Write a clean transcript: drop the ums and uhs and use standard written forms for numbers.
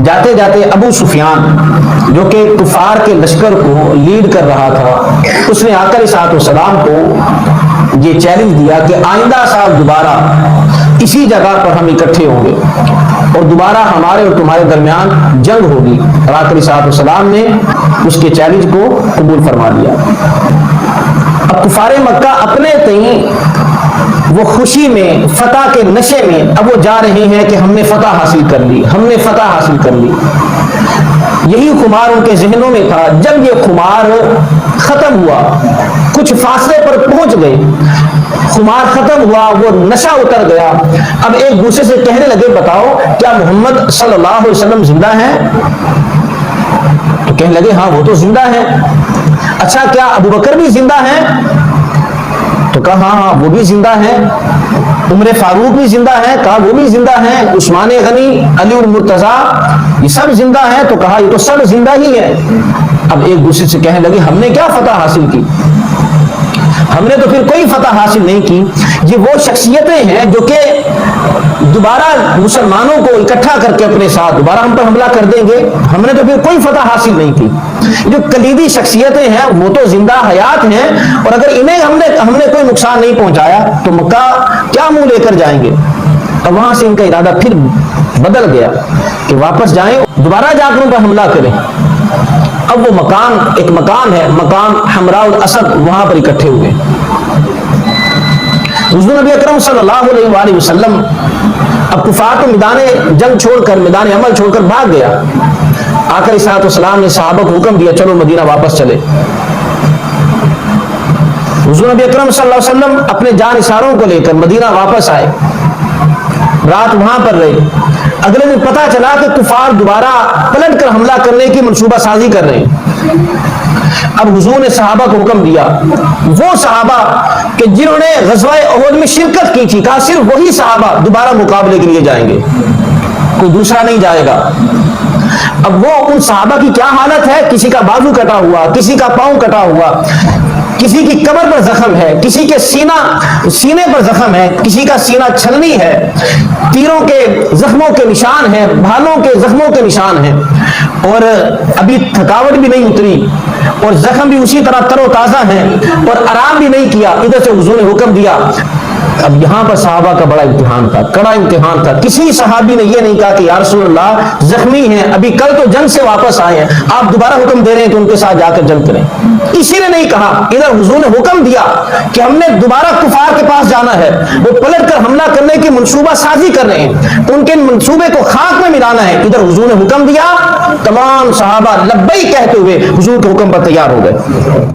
جاتے جاتے ابو سفیان جو کہ کفار کے لشکر کو لیڈ کر رہا تھا، اس نے آقا علیہ السلام کو یہ چیلنج دیا کہ آئندہ سال دوبارہ اسی جگہ پر ہم اکٹھے ہوں گے اور دوبارہ ہمارے اور تمہارے درمیان جنگ ہوگی، اور آقا علیہ السلام نے اس کے چیلنج کو قبول فرما لیا۔ اب کفار مکہ اپنے تئیں وہ خوشی میں، فتح کے نشے میں اب وہ جا رہے ہیں کہ ہم نے فتح حاصل کر لی، ہم نے فتح حاصل کر لی۔ یہی خمار ان کے ذہنوں میں تھا۔ جب یہ خمار ختم ہوا، کچھ فاصلے پر پہنچ گئے، خمار ختم ہوا، وہ نشہ اتر گیا، اب ایک دوسرے سے کہنے لگے بتاؤ کیا محمد صلی اللہ علیہ وسلم زندہ ہیں؟ تو کہنے لگے ہاں وہ تو زندہ ہیں۔ اچھا کیا ابو بکر بھی زندہ ہیں؟ تو کہا ہاں وہ بھی زندہ ہیں۔ عمر فاروق بھی زندہ ہیں؟ کہا وہ بھی زندہ ہیں۔ عثمان غنی، علی المرتضیٰ، یہ سب زندہ ہیں؟ تو کہا یہ تو سب زندہ ہی ہے۔ اب ایک دوسرے سے کہنے لگے ہم نے کیا فتح حاصل کی؟ ہم نے تو پھر کوئی فتح حاصل نہیں کی۔ یہ وہ شخصیتیں ہیں جو کہ دوبارہ مسلمانوں کو اکٹھا کر کے اپنے ساتھ دوبارہ ہم پر حملہ کر دیں گے، ہم نے تو پھر کوئی فتح حاصل نہیں کی۔ جو کلیدی شخصیتیں ہیں وہ تو زندہ حیات ہیں، اور اگر انہیں ہم نے کوئی نقصان نہیں پہنچایا تو مکہ کیا منہ لے کر جائیں گے؟ اب وہاں سے ان کا ارادہ پھر بدل گیا کہ واپس جائیں، دوبارہ جا کر ان پر حملہ کریں۔ اب وہ ایک مکان ہے، مقام حمراء الاسد، وہاں پر اکٹھے ہوئے۔ حضور نبی اکرم صلی اللہ علیہ وآلہ وسلم اب کفار تو میدان جنگ چھوڑ کر، میدان عمل چھوڑ کر بھاگ گیا۔ آقا علیہ السلام نے صحابہ کو حکم دیا چلو مدینہ واپس چلے۔ حضور نبی اکرم صلی اللہ علیہ وسلم اپنے جان نثاروں کو لے کر مدینہ واپس آئے، رات وہاں پر رہے۔ اگلے دن پتہ چلا کہ کفار دوبارہ پلٹ کر حملہ کرنے کی منصوبہ سازی کر رہے ہیں۔ اب حضور نے صحابہ کو حکم دیا، وہ صحابہ کہ جنہوں نے غزوہ احد میں شرکت کی تھی، کہا صرف وہی صحابہ دوبارہ مقابلے کے لیے جائیں گے، کوئی دوسرا نہیں جائے گا۔ اب وہ ان صحابہ کی کیا حالت ہے؟ کسی کا بازو کٹا ہوا، کسی کا پاؤں کٹا ہوا، کسی کی کمر پر زخم ہے، کسی کے سینے پر زخم ہے، کسی کا سینہ چھلنی ہے، تیروں کے زخموں کے نشان ہیں، بھالوں کے زخموں کے نشان ہیں، اور ابھی تھکاوٹ بھی نہیں اتری، اور زخم بھی اسی طرح تر و تازہ ہیں، اور آرام بھی نہیں کیا۔ ادھر سے حضور نے حکم دیا۔ اب یہاں پر صحابہ کا بڑا امتحان تھا، کڑا امتحان تھا۔ کسی صحابی نے یہ نہیں کہا کہ یا رسول اللہ زخمی ہیں، ابھی کل تو جنگ سے واپس آئے ہیں، آپ دوبارہ حکم دے رہے ہیں تو ان کے ساتھ جا کر جنگ کریں، کسی نے نہیں کہا۔ ادھر حضور نے حکم دیا کہ ہم نے دوبارہ کفار کے پاس جانا ہے، وہ پلٹ کر حملہ کرنے کی منصوبہ سازی کر رہے ہیں، ان کے منصوبے کو خاک میں ملانا ہے۔ ادھر حضور نے حکم دیا، تمام صحابہ لبیک کہتے ہوئے حضور کے حکم پر تیار ہو گئے۔